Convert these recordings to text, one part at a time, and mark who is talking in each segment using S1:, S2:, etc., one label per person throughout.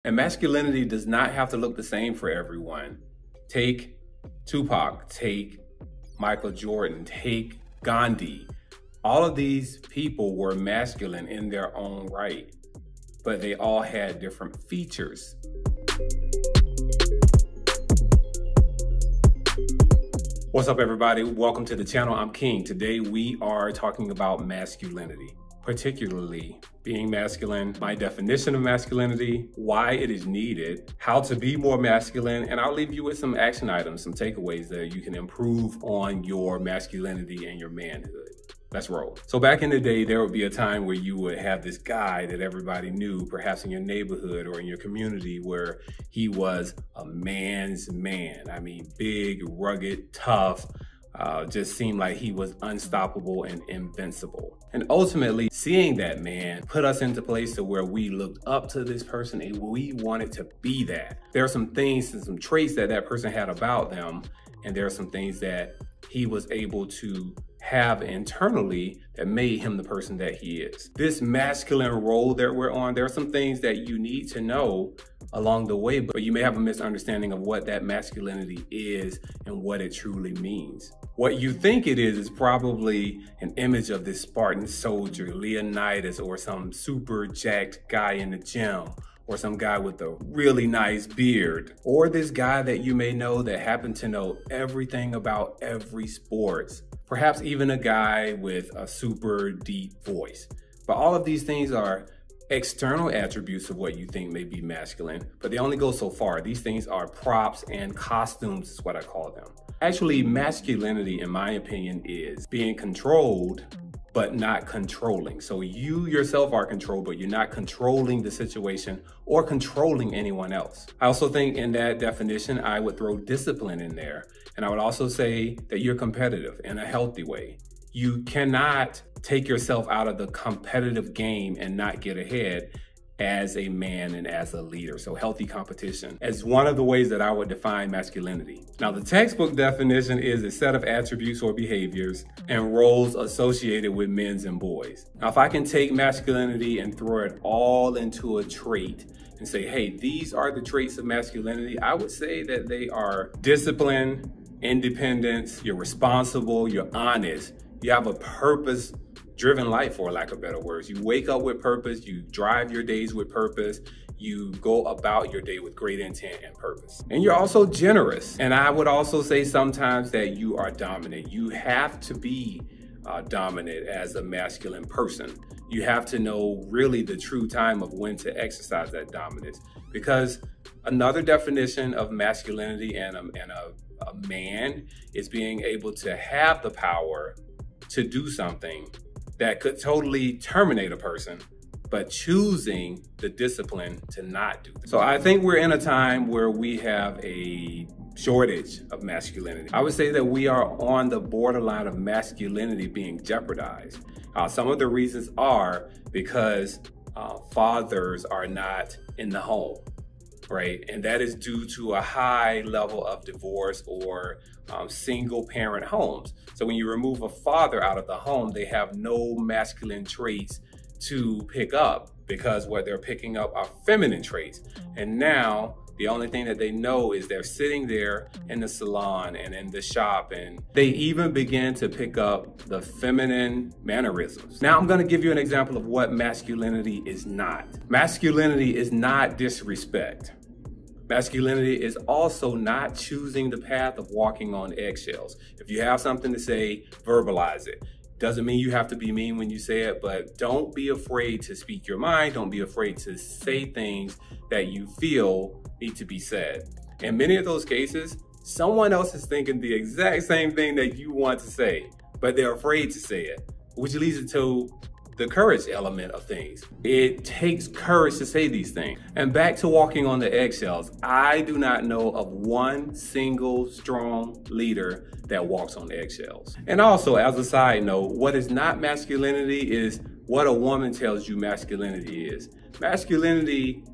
S1: And masculinity does not have to look the same for everyone. Take Tupac, take Michael Jordan, take Gandhi. All of these people were masculine in their own right, but they all had different features. What's up, everybody? Welcome to the channel. I'm King. Today we are talking about masculinity, particularly being masculine, my definition of masculinity, why it is needed, how to be more masculine, and I'll leave you with some action items, some takeaways that you can improve on your masculinity and your manhood. Let's roll. So back in the day, there would be a time where you would have this guy that everybody knew, perhaps in your neighborhood or in your community, where he was a man's man. I mean, big, rugged, tough, just seemed like he was unstoppable and invincible. And ultimately, seeing that man put us into place to where we looked up to this person and we wanted to be that. There are some things and some traits that that person had about them, and there are some things that he was able to have internally that made him the person that he is. This masculine role that we're on, there are some things that you need to know along the way, but you may have a misunderstanding of what that masculinity is and what it truly means. What you think it is probably an image of this Spartan soldier, Leonidas, or some super jacked guy in the gym, or some guy with a really nice beard, or this guy that you may know that happened to know everything about every sport, perhaps even a guy with a super deep voice. But all of these things are external attributes of what you think may be masculine, but they only go so far. These things are props and costumes is what I call them. Actually, masculinity, in my opinion, is being controlled but not controlling. So you yourself are controlled, but you're not controlling the situation or controlling anyone else. I also think in that definition, I would throw discipline in there. And I would also say that you're competitive in a healthy way. You cannot take yourself out of the competitive game and not get ahead as a man and as a leader. So healthy competition is one of the ways that I would define masculinity. Now, the textbook definition is a set of attributes or behaviors and roles associated with men and boys. Now, if I can take masculinity and throw it all into a trait and say, hey, these are the traits of masculinity, I would say that they are discipline, independence, you're responsible, you're honest, you have a purpose-driven life, for lack of better words. You wake up with purpose, you drive your days with purpose, you go about your day with great intent and purpose. And you're also generous. And I would also say sometimes that you are dominant. You have to be dominant as a masculine person. You have to know really the true time of when to exercise that dominance. Because another definition of masculinity and a man is being able to have the power to do something that could totally terminate a person, but choosing the discipline to not do. So I think we're in a time where we have a shortage of masculinity. I would say that we are on the borderline of masculinity being jeopardized. Some of the reasons are because fathers are not in the home, right? And that is due to a high level of divorce or single parent homes. So when you remove a father out of the home, they have no masculine traits to pick up because what they're picking up are feminine traits. And now the only thing that they know is they're sitting there in the salon and in the shop, and they even begin to pick up the feminine mannerisms. Now I'm gonna give you an example of what masculinity is not. Masculinity is not disrespect. Masculinity is also not choosing the path of walking on eggshells. If you have something to say, verbalize it. Doesn't mean you have to be mean when you say it, but don't be afraid to speak your mind. Don't be afraid to say things that you feel need to be said. In many of those cases, someone else is thinking the exact same thing that you want to say, but they're afraid to say it, which leads to the courage element of things. It takes courage to say these things. And back to walking on the eggshells, I do not know of one single strong leader that walks on eggshells. And also, as a side note, what is not masculinity is what a woman tells you masculinity is. Masculinity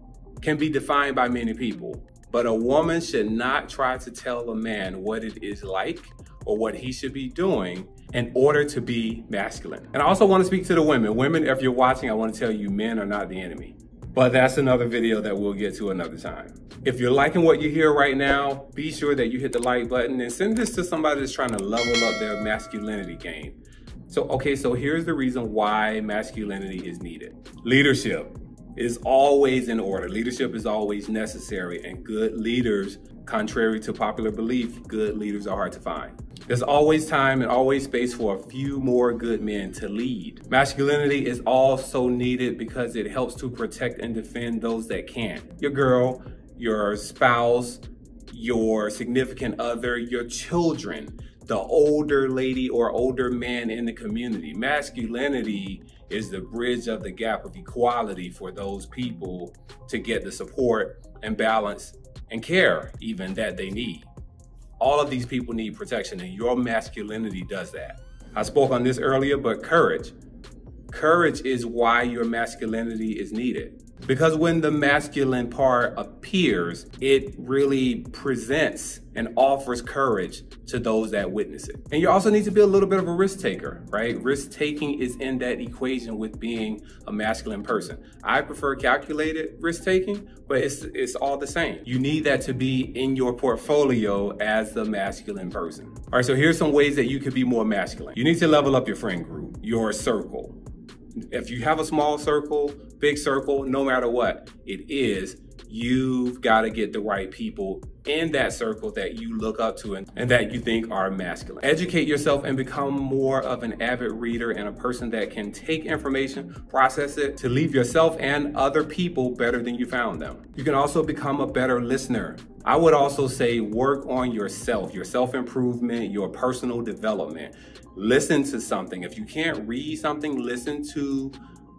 S1: can be defined by many people, but a woman should not try to tell a man what it is like or what he should be doing in order to be masculine. And I also want to speak to the women. Women, if you're watching, I want to tell you men are not the enemy. But that's another video that we'll get to another time. If you're liking what you hear right now, be sure that you hit the like button and send this to somebody that's trying to level up their masculinity game. So here's the reason why masculinity is needed. Leadership is always in order. Leadership is always necessary, and good leaders, contrary to popular belief, good leaders are hard to find. There's always time and always space for a few more good men to lead. Masculinity is also needed because it helps to protect and defend those that can't. Your girl, your spouse, your significant other, your children, the older lady or older man in the community. Masculinity is the bridge of the gap of equality for those people to get the support and balance and care even that they need. All of these people need protection, and your masculinity does that. I spoke on this earlier, but courage. Courage is why your masculinity is needed. Because when the masculine part appears, it really presents and offers courage to those that witness it. And you also need to be a little bit of a risk taker, right? Risk taking is in that equation with being a masculine person. I prefer calculated risk taking, but it's all the same. You need that to be in your portfolio as the masculine person. All right, so here's some ways that you could be more masculine. You need to level up your friend group, your circle. If you have a small circle, big circle, no matter what it is, you've got to get the right people in that circle that you look up to and that you think are masculine. Educate yourself and become more of an avid reader and a person that can take information, process it to leave yourself and other people better than you found them. You can also become a better listener. I would also say work on yourself, your self-improvement, your personal development. Listen to something. If you can't read something, listen to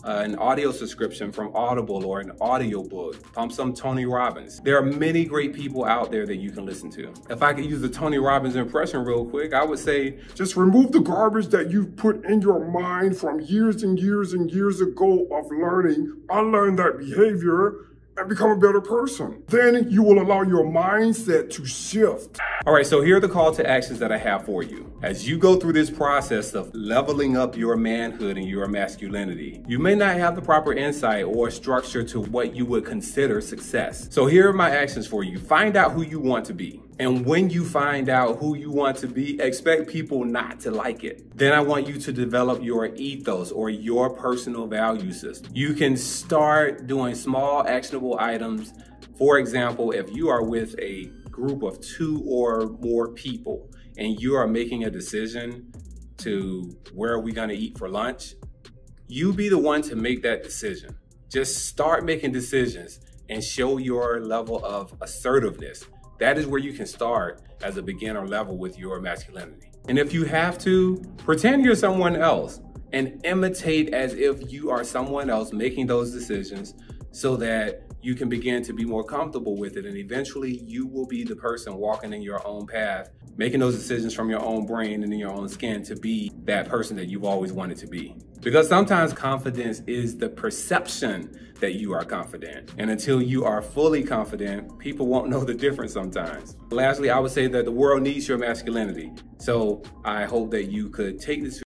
S1: an audio subscription from Audible or an audiobook. Pump some Tony Robbins. There are many great people out there that you can listen to. If I could use the Tony Robbins impression real quick, I would say,
S2: just remove the garbage that you've put in your mind from years and years and years ago of learning, unlearn that behavior, and become a better person. Then you will allow your mindset to shift.
S1: All right, so here are the call to actions that I have for you. As you go through this process of leveling up your manhood and your masculinity, you may not have the proper insight or structure to what you would consider success. So here are my actions for you. Find out who you want to be. And when you find out who you want to be, expect people not to like it. Then I want you to develop your ethos or your personal value system. You can start doing small actionable items. For example, if you are with a group of 2 or more people and you are making a decision to where are we going to eat for lunch, you be the one to make that decision. Just start making decisions and show your level of assertiveness. That is where you can start as a beginner level with your masculinity. And if you have to, pretend you're someone else and imitate as if you are someone else making those decisions so that you can begin to be more comfortable with it. And eventually you will be the person walking in your own path, making those decisions from your own brain and in your own skin to be that person that you've always wanted to be. Because sometimes confidence is the perception that you are confident. And until you are fully confident, people won't know the difference sometimes. Lastly, I would say that the world needs your masculinity. So I hope that you could take this